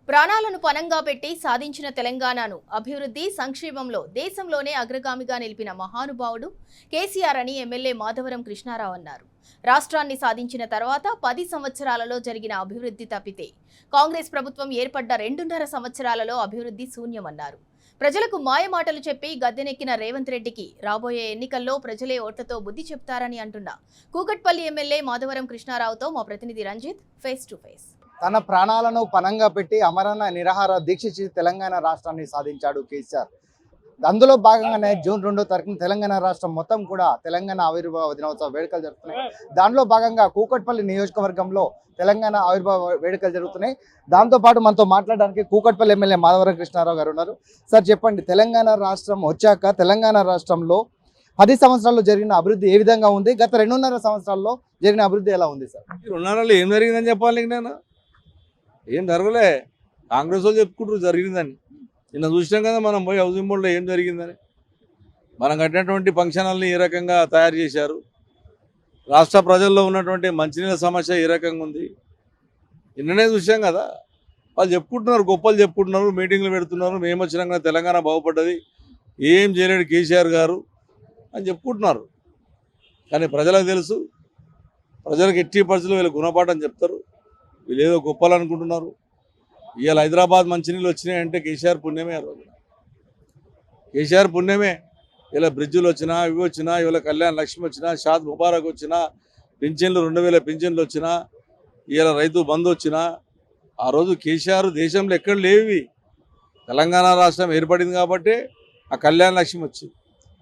ప్రాణాలను పణంగా పెట్టి సాధించిన తెలంగాణను అభివృద్ధి సంక్షేమంలో దేశంలోనే అగ్రగామిగా నిలిపిన మహానుభావుడు కేసీఆర్ అని ఎమ్మెల్యే మాధవరం కృష్ణారావు అన్నారు. రాష్ట్రాన్ని సాధించిన తర్వాత 10 సంవత్సరాలలో జరిగిన అభివృద్ధి తప్పితే కాంగ్రెస్ ప్రభుత్వం ఏర్పడ్డ 2.5 సంవత్సరాలలో అభివృద్ధి శూన్యమన్నారు. ప్రజలకు మాయమాటలు చెప్పి గద్దెనెక్కిన రేవంత్ రెడ్డికి రాబోయే ఎన్నికల్లో ప్రజలే ఓట్లతో బుద్ధి చెప్తారని అంటున్న కూకట్పల్లి ఎమ్మెల్యే మాధవరం కృష్ణారావుతో మా ప్రతినిధి రంజిత్ ఫేస్ టు ఫేస్. తన ప్రాణాలను పణంగా పెట్టి అమరణ నిరాహార దీక్ష చేసి తెలంగాణ రాష్ట్రాన్ని సాధించాడు కేసీఆర్. అందులో భాగంగానే జూన్ 2వ తారీఖున తెలంగాణ రాష్ట్రం మొత్తం కూడా తెలంగాణ ఆవిర్భావ దినోత్సవ వేడుకలు జరుగుతున్నాయి. దానిలో భాగంగా కూకట్పల్లి నియోజకవర్గంలో తెలంగాణ ఆవిర్భావ వేడుకలు జరుగుతున్నాయి. దాంతోపాటు మనతో మాట్లాడడానికి కూకట్పల్లి ఎమ్మెల్యే మాధవరం కృష్ణారావు గారు ఉన్నారు. సార్ చెప్పండి, తెలంగాణ రాష్ట్రం వచ్చాక తెలంగాణ రాష్ట్రంలో 10 సంవత్సరాల్లో జరిగిన అభివృద్ధి ఏ విధంగా ఉంది? గత 2.5 సంవత్సరాల్లో జరిగిన అభివృద్ధి ఎలా ఉంది సార్? 2.5 ఏం జరిగిందని చెప్పాలి. నేను ఏం జరగలే, కాంగ్రెస్ వాళ్ళు చెప్పుకుంటారు జరిగిందని. నిన్న చూసినాం కదా మనం పోయి హౌసింగ్ బోర్డులో ఏం జరిగిందని. మనం కట్టినటువంటి ఫంక్షన్ హాల్ని ఏ రకంగా తయారు చేశారు, రాష్ట్ర ప్రజల్లో ఉన్నటువంటి మంచినీళ్ళ సమస్య ఏ రకంగా ఉంది, నిన్ననే చూసాం కదా. వాళ్ళు చెప్పుకుంటున్నారు, గొప్పలు చెప్పుకుంటున్నారు, మీటింగ్లు పెడుతున్నారు, మేము వచ్చినాక తెలంగాణ బాగుపడ్డది, ఏం చేయలేడు కేసీఆర్ గారు అని చెప్పుకుంటున్నారు. కానీ ప్రజలకు తెలుసు, ప్రజలకు ఎట్టి పరిస్థితుల్లో వీళ్ళు గుణపాఠం చెప్తారు. వీళ్ళు ఏదో గొప్పలు అనుకుంటున్నారు. ఇవాళ హైదరాబాద్ మంచినీళ్ళు వచ్చినాయంటే కేసీఆర్ పుణ్యమే. ఆ రోజు కేసీఆర్ పుణ్యమే. ఇలా బ్రిడ్జులు వచ్చినా, ఇవి వచ్చినా, ఇవాళ కళ్యాణ లక్ష్మి వచ్చినా, షాద్ ముబారక్ వచ్చినా, పింఛన్లు 2000 పింఛన్లు వచ్చినా, ఇవాళ రైతు బంధు వచ్చినా, ఆ రోజు కేసీఆర్ దేశంలో ఎక్కడ లేవి. తెలంగాణ రాష్ట్రం ఏర్పడింది కాబట్టి ఆ కళ్యాణ లక్ష్మి వచ్చింది.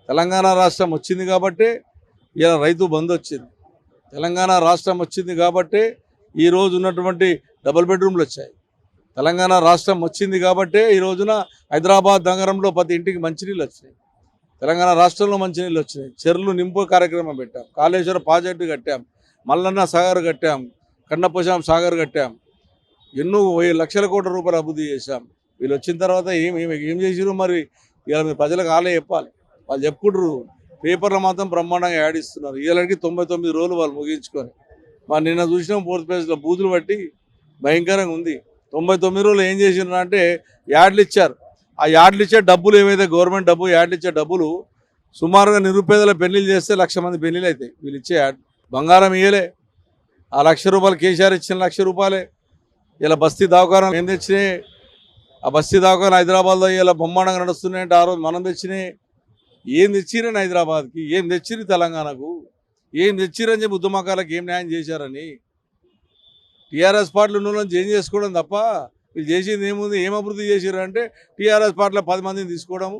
తెలంగాణ రాష్ట్రం వచ్చింది కాబట్టి ఇలా రైతు బంధు వచ్చింది. తెలంగాణ రాష్ట్రం వచ్చింది కాబట్టి ఈ రోజు ఉన్నటువంటి డబుల్ బెడ్రూమ్లు వచ్చాయి. తెలంగాణ రాష్ట్రం వచ్చింది కాబట్టి ఈ రోజున హైదరాబాద్ నగరంలో ప్రతి ఇంటికి మంచినీళ్ళు వచ్చినాయి. తెలంగాణ రాష్ట్రంలో మంచినీళ్ళు వచ్చినాయి. చెరువులు నింపు కార్యక్రమం పెట్టాం, కాళేశ్వరం ప్రాజెక్టు కట్టాం, మల్లన్న సాగర్ కట్టాం, కన్నపోషాం సాగర్ కట్టాం, ఎన్నో 1000 లక్షల కోట్ల రూపాయలు అభివృద్ధి చేశాం. వీళ్ళు వచ్చిన తర్వాత ఏం చేసిరు మరి? ఇవాళ మీరు ప్రజలకు ఆలే చెప్పాలి. వాళ్ళు చెప్పుకుంటారు, పేపర్లో మాత్రం బ్రహ్మాండంగా యాడిస్తున్నారు. ఇవాళకి 99 రోజులు వాళ్ళు ముగించుకొని. మరి నిన్న చూసినాం 4th పేజ్లో బూతులు బట్టి భయంకరంగా ఉంది. 99 రోజులు ఏం చేసినారు అంటే యాడ్లు ఇచ్చారు. ఆ యాడ్లు ఇచ్చే డబ్బులు ఏవైతే గవర్నమెంట్ డబ్బు యాడ్లు ఇచ్చే డబ్బులు సుమారుగా నిరుపేదల పెళ్లిళ్ళు చేస్తే 1,00,000 మంది పెళ్లిళ్ళు అవుతాయి. వీళ్ళు ఇచ్చే యాడ్ బంగారం ఇయ్యలే. ఆ ₹1,00,000 కేసీఆర్ ఇచ్చిన ₹1,00,000 ఇలా బస్తీ దవాఖానాలు ఏం తెచ్చినాయి? ఆ బస్తీ దవాఖానా హైదరాబాద్లో ఇలా బ్రహ్మాండంగా నడుస్తున్నాయంటే ఆ రోజు మనం తెచ్చినాయి. ఏం తెచ్చిరని హైదరాబాద్కి, ఏం తెచ్చిరు తెలంగాణకు, ఏం తెచ్చిరని చెప్పి ఉద్యమకాలకు ఏం న్యాయం చేశారని టీఆర్ఎస్ పార్టీలు ఉన్న వాళ్ళని చేంజ్ చేసుకోవడం తప్ప వీళ్ళు చేసింది ఏముంది? ఏం అభివృద్ధి చేశారు అంటే టీఆర్ఎస్ పార్టీలో 10 మందిని తీసుకోవడము,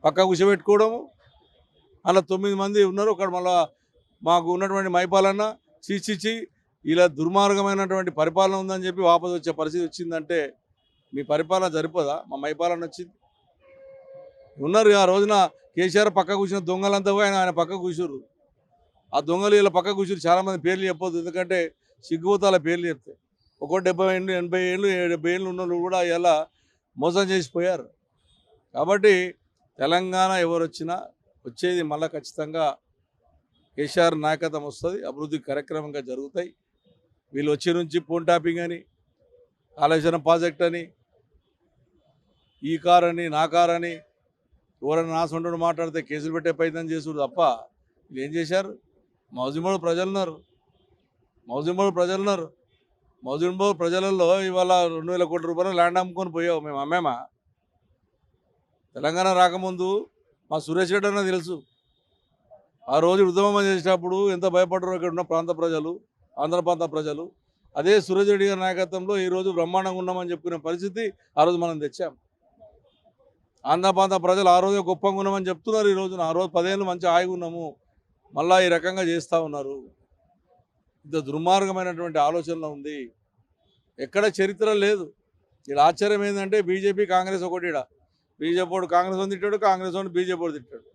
పక్క కూర్చోబెట్టుకోవడము. అలా 9 మంది ఉన్నారు. ఒకడు మళ్ళీ మాకు ఉన్నటువంటి మైపాలన్న చీచిచ్చి ఇలా దుర్మార్గమైనటువంటి పరిపాలన ఉందని చెప్పి వాపసు వచ్చే పరిస్థితి వచ్చిందంటే మీ పరిపాలన సరిపోదా? మా మైపాలన వచ్చింది ఉన్నారు. ఆ రోజున కేసీఆర్ పక్క కూర్చున్న దొంగలంతా పోయి ఆయన పక్క కూర్చురు. ఆ దొంగలు ఇలా పక్క కూర్చుని చాలామంది పేర్లు చెప్పొద్దు, ఎందుకంటే సిగ్గుపోతాల పేర్లు చెప్తే. 70 ఏళ్ళు 80 ఏళ్ళు 70 ఏళ్ళు ఉన్న కూడా ఇలా మోసం చేసిపోయారు. కాబట్టి తెలంగాణ ఎవరు వచ్చినా వచ్చేది మళ్ళీ ఖచ్చితంగా కేసీఆర్ నాయకత్వం వస్తుంది. అభివృద్ధి కార్యక్రమంగా జరుగుతాయి. వీళ్ళు వచ్చే నుంచి ఫోన్ ట్యాపింగ్ అని, కాళేశ్వరం ప్రాజెక్ట్ అని, ఈ కార్ అని, నా కార్ అని, ఎవరైనా నా సొంతడు మాట్లాడితే కేసులు పెట్టే ప్రయత్నం చేసుడు తప్ప వీళ్ళు ఏం చేశారు? మౌజింబోడు ప్రజలున్నారు. మౌజింబోడు ప్రజలలో ఇవాళ 2,000 కోట్ల రూపాయలు ల్యాండ్ అమ్ముకొని పోయావు. మేము అమ్మేమా? తెలంగాణ రాకముందు మా సురేష్ రెడ్డి అన్న తెలుసు. ఆ రోజు ఉద్యమం చేసేటప్పుడు ఎంత భయపడ్డారో ఇక్కడ ఉన్న ప్రాంత ప్రజలు, ఆంధ్ర ప్రాంత ప్రజలు. అదే సురేష్ రెడ్డి గారి నాయకత్వంలో ఈరోజు బ్రహ్మాండంగా ఉన్నామని చెప్పుకునే పరిస్థితి ఆ రోజు మనం తెచ్చాం. ఆంధ్ర ప్రాంత ప్రజలు ఆ రోజే గొప్పగా ఉన్నామని చెప్తున్నారు. ఈ రోజున ఆ రోజు 10 ఏళ్ళు మంచి హాయిగా ఉన్నాము, మళ్ళీ ఈ రకంగా చేస్తూ ఉన్నారు. ఇంత దుర్మార్గమైనటువంటి ఆలోచనలో ఉంది. ఎక్కడ చరిత్ర లేదు. ఇలా ఆశ్చర్యం ఏంటంటే బీజేపీ కాంగ్రెస్ ఒకటి. బీజేపీ వాడు కాంగ్రెస్ వాడిని తిట్టాడు, కాంగ్రెస్ వాడిని బీజేపీ వాడు తిట్టాడు.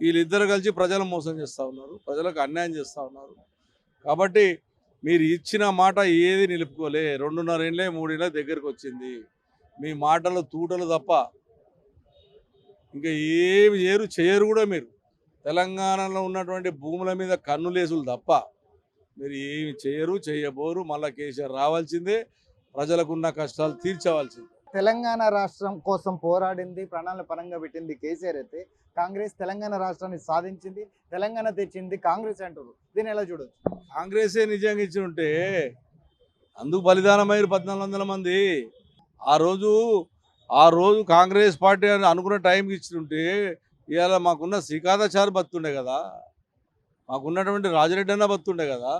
వీళ్ళిద్దరు కలిసి ప్రజలను మోసం చేస్తూ ఉన్నారు, ప్రజలకు అన్యాయం చేస్తూ ఉన్నారు. కాబట్టి మీరు ఇచ్చిన మాట ఏది నిలుపుకోలే. 2.5 ఏళ్ళే 3 ఏళ్ళ దగ్గరికి వచ్చింది. మీ మాటలు తూటలు తప్ప ఇంకా ఏమి చేయరు కూడా. మీరు తెలంగాణలో ఉన్నటువంటి భూముల మీద కన్నులేసులు తప్ప మీరు ఏమి చేయరు, చేయబోరు. మళ్ళీ కేసీఆర్ రావాల్సిందే. ప్రజలకున్న కష్టాలు తీర్చవలసింది. తెలంగాణ రాష్ట్రం కోసం పోరాడింది, ప్రాణాలను పరంగా పెట్టింది కేసీఆర్ అయితే, కాంగ్రెస్ తెలంగాణ రాష్ట్రాన్ని సాధించింది, తెలంగాణ తెచ్చింది కాంగ్రెస్ అంటారు. దీన్ని ఎలా చూడొచ్చు? కాంగ్రెసే నిజంగా ఇచ్చి ఉంటే అందుకు బలిదానమయ్యారు 1400 మంది. ఆ రోజు కాంగ్రెస్ పార్టీ అని అనుకున్న టైంకి ఇచ్చింటే ఇవాళ మాకున్న శ్రీకాంతాచారి బతుండే కదా, మాకున్నటువంటి రాజిరెడ్డి అన్న బతుండే కదా.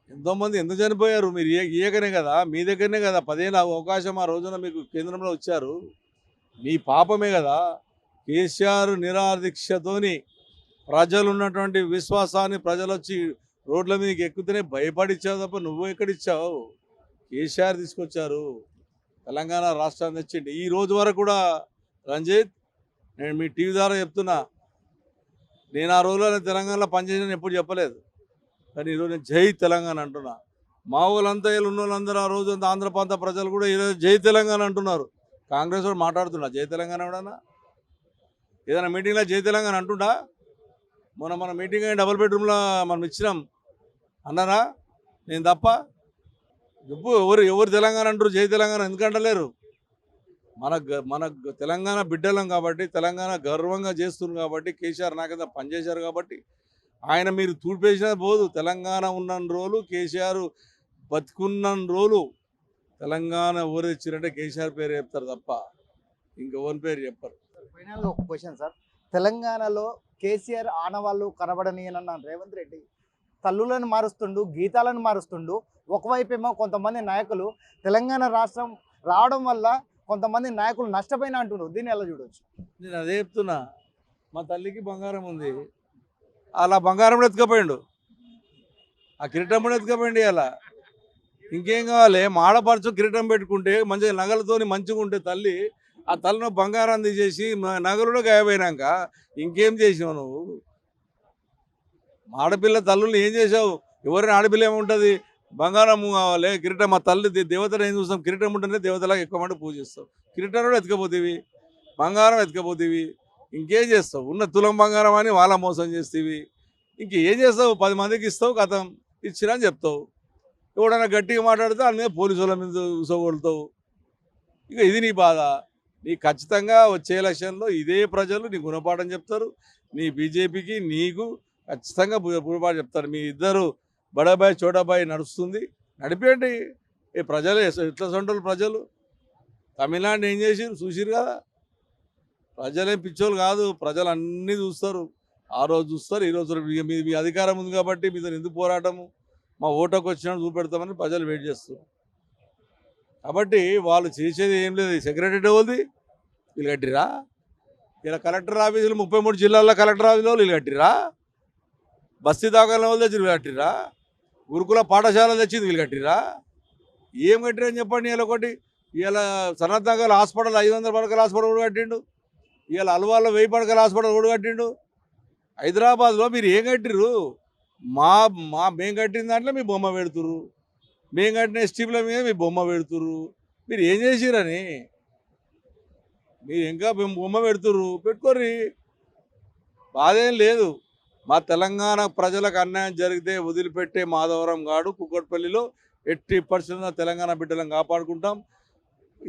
ఎంతోమంది ఎందుకు చనిపోయారు? మీరు ఇయ్యకనే కదా, మీ దగ్గరనే కదా 10 ఏళ్ళ అవకాశం ఆ రోజున మీకు కేంద్రంలో వచ్చారు. మీ పాపమే కదా. కేసీఆర్ నిరాదీక్షతోని ప్రజలు ఉన్నటువంటి విశ్వాసాన్ని ప్రజలు వచ్చి రోడ్ల మీదకి ఎక్కుతూనే భయపడిచ్చావు తప్ప నువ్వు ఎక్కడిచ్చావు? కేసీఆర్ తీసుకొచ్చారు, తెలంగాణ రాష్ట్రాన్ని తెచ్చిండి. ఈ రోజు వరకు కూడా రంజిత్, నేను మీ టీవీ ద్వారా చెప్తున్నా, నేను ఆ రోజుల్లో తెలంగాణలో పనిచేసిన ఎప్పుడు చెప్పలేదు, కానీ ఈరోజు నేను జై తెలంగాణ అంటున్నా. మా వాళ్ళంతా వీళ్ళు ఉన్న వాళ్ళందరూ ఆ రోజు ఆంధ్ర ప్రాంత ప్రజలు కూడా ఈరోజు జై తెలంగాణ అంటున్నారు. కాంగ్రెస్ వాడు మాట్లాడుతున్నా జై తెలంగాణ ఎవడన్నా? ఏదైనా మీటింగ్లో జై తెలంగాణ అంటుండా? మన మీటింగ్ అయిన డబుల్ బెడ్రూమ్లో మనం ఇచ్చినాం అన్నారా? నేను తప్ప చెప్పు, ఎవరు తెలంగాణ అంటారు? జై తెలంగాణ ఎందుకంటలేరు? మన తెలంగాణ బిడ్డలం కాబట్టి, తెలంగాణ గర్వంగా చేస్తున్నారు కాబట్టి, కేసీఆర్ నాకైతే పనిచేశారు కాబట్టి ఆయన మీరు తూడిపేసినా పోదు. తెలంగాణ ఉన్న రోజులు, కేసీఆర్ బతుకున్న రోజులు తెలంగాణ ఎవరు తెచ్చిరంటే కేసీఆర్ పేరు చెప్తారు తప్ప ఇంకెవరి పేరు చెప్పరు. ఫైనల్గా ఒక క్వశ్చన్ సార్, తెలంగాణలో కేసీఆర్ ఆనవాళ్ళు కనబడనీయనన్న రేవంత్ రెడ్డి తల్లులను మారుస్తుండు, గీతాలను మారుస్తుండు. ఒకవైపేమో కొంతమంది నాయకులు తెలంగాణ రాష్ట్రం రావడం వల్ల కొంతమంది నాయకులు నష్టపోయినా అంటున్నారు. దీన్ని ఎలా చూడవచ్చు? నేను అదే చెప్తున్నా, మా తల్లికి బంగారం ఉంది, అలా బంగారం కూడా ఎత్తుకపోయిండు, ఆ కిరీటం కూడా ఎత్తుకపోయింది. అలా ఇంకేం కావాలి? మాడపరచు కిరీటం పెట్టుకుంటే మంచిగా నగలతోని మంచిగా ఉంటే తల్లి, ఆ తల్లిలో బంగారం తీసేసి నగలు గాయపోయినాక ఇంకేం చేసావు నువ్వు? ఆడపిల్ల తల్లుల్ని ఏం చేసావు? ఎవరైనా ఆడపిల్ల ఏముంటుంది? బంగారం కావాలి, కిరీటం. మా తల్లి దేవతను ఏం చూస్తాం? కిరీటం ఉంటేనే దేవతలాగా ఎక్కువ మంది పూజిస్తావు. కిరీటం కూడా ఎత్తుకపోతేవి, బంగారం ఎత్తుకపోతేవి, ఇంకేం చేస్తావు? ఉన్న తులం బంగారం అని వాళ్ళ మోసం చేస్తేవి. ఇంకేం చేస్తావు? 10 మందికి ఇస్తావు, కథం ఇచ్చినా అని చెప్తావు. ఎవడన్నా గట్టిగా మాట్లాడితే వాళ్ళ మీద పోలీసు వాళ్ళ మీద ఉసగొడతావు. ఇక ఇది నీ బాధ. నీ ఖచ్చితంగా వచ్చే ఎలక్షన్లో ఇదే ప్రజలు నీ గుణపాఠం చెప్తారు. నీ బీజేపీకి నీకు ఖచ్చితంగా గుణపాఠం చెప్తారు. మీ ఇద్దరు బడాబాయ్ చోటాబాయ్ నడుస్తుంది, నడిపేయండి. ఏ ప్రజలు ఎట్లా సొంటలు ప్రజలు తమిళనాడు ఏం చేసిరు చూసిరు కదా. ప్రజలేం పిచ్చోళ్ళు కాదు, ప్రజలు అన్నీ చూస్తారు. ఆ రోజు చూస్తారు, ఈ రోజు మీ అధికారం ఉంది కాబట్టి మీతో ఎందుకు పోరాటము, మా ఓటుకు వచ్చినట్టు చూపెడతామని ప్రజలు వెయిట్ చేస్తారు. కాబట్టి వాళ్ళు చేసేది ఏం లేదు. సెక్రటరీ వాళ్ళది వీళ్ళు కట్టిరా, ఇలా కలెక్టర్ ఆఫీసులు 33 జిల్లాల్లో కలెక్టర్ ఆఫీసులో వీళ్ళు కట్టిరా, బస్తీ దాఖల వాళ్ళు తెచ్చి వీళ్ళు కట్టిరా, గురుకుల పాఠశాల తెచ్చింది వీళ్ళు కట్టిరా. ఏం కట్టిరని చెప్పండి. ఇలా ఒకటి ఇలా సనత్ నగర్ హాస్పిటల్ 500 పడకల హాస్పిటల్ కూడా కట్టిండు. ఇలా అల్వాల్లో 1000 పడకల హాస్పిటల్ కూడా కట్టిండు. హైదరాబాద్లో మీరు ఏం కట్టిరు? మేము కట్టిన దాంట్లో మీ బొమ్మ పెడుతురు, మేము కట్టిన ఎస్టీపీల మీద మీ బొమ్మ పెడుతురు. మీరు ఏం చేసిరని మీరు ఇంకా బొమ్మ పెడుతురు, పెట్టుకోర్రి, బాధేం లేదు. మా తెలంగాణ ప్రజలకు అన్యాయం జరిగితే వదిలిపెట్టే మాధవరం గాడు కుక్కట్పల్లిలో 80% తెలంగాణ బిడ్డలను కాపాడుకుంటాం.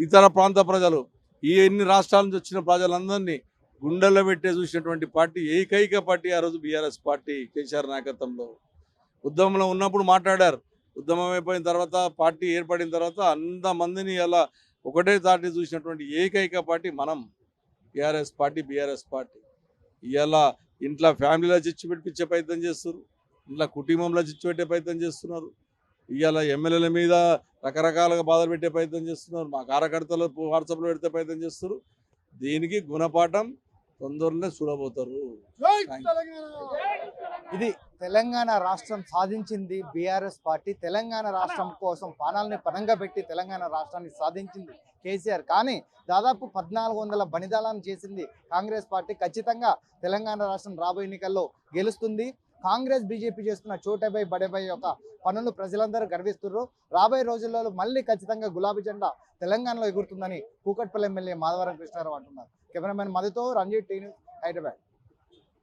ఇతర ప్రాంత ప్రజలు, ఎన్ని రాష్ట్రాల నుంచి వచ్చిన ప్రజలందరినీ గుండెల్లో పెట్టే చూసినటువంటి పార్టీ, ఏకైక పార్టీ ఆ రోజు బీఆర్ఎస్ పార్టీ. కేసీఆర్ నాయకత్వంలో ఉద్యమంలో ఉన్నప్పుడు మాట్లాడారు. ఉద్యమం అయిపోయిన తర్వాత, పార్టీ ఏర్పడిన తర్వాత అంతమందిని అలా ఒకటే తాటి చూసినటువంటి ఏకైక పార్టీ మనం బీఆర్ఎస్ పార్టీ. ఇలా ఇంట్లో ఫ్యామిలీలో చిచ్చు పెట్టించే ప్రయత్నం చేస్తున్నారు, ఇంట్లో కుటుంబంలో చిచ్చు పెట్టే ప్రయత్నం చేస్తున్నారు. ఇవాళ ఎమ్మెల్యేల మీద రకరకాలుగా బాధలు పెట్టే ప్రయత్నం చేస్తున్నారు, మా కార్యకర్తలు వాట్సాప్లో పెడితే ప్రయత్నం చేస్తున్నారు. దీనికి గుణపాఠం తొందరనే చూడబోతారు. ఇది తెలంగాణ రాష్ట్రం సాధించింది బీఆర్ఎస్ పార్టీ. తెలంగాణ రాష్ట్రం కోసం ప్రాణాలని పణంగా పెట్టి తెలంగాణ రాష్ట్రాన్ని సాధించింది కేసీఆర్. కానీ దాదాపు 1400 బలిదానాలను చేసింది కాంగ్రెస్ పార్టీ. ఖచ్చితంగా తెలంగాణ రాష్ట్రం రాబోయే ఎన్నికల్లో గెలుస్తుంది. కాంగ్రెస్ బీజేపీ చేస్తున్న చోటేబాయ్ బడేబాయ్ యొక్క పనులు ప్రజలందరూ గర్విస్తున్నారు. రాబోయే రోజుల్లో మళ్ళీ ఖచ్చితంగా గులాబీ జెండా తెలంగాణలో ఎగురుతుందని కూకట్పల్లి ఎమ్మెల్యే మాధవరం కృష్ణారావు అంటున్నారు. కెమెరామెన్ మధుతో రంజిత్, టీ న్యూస్, హైదరాబాద్.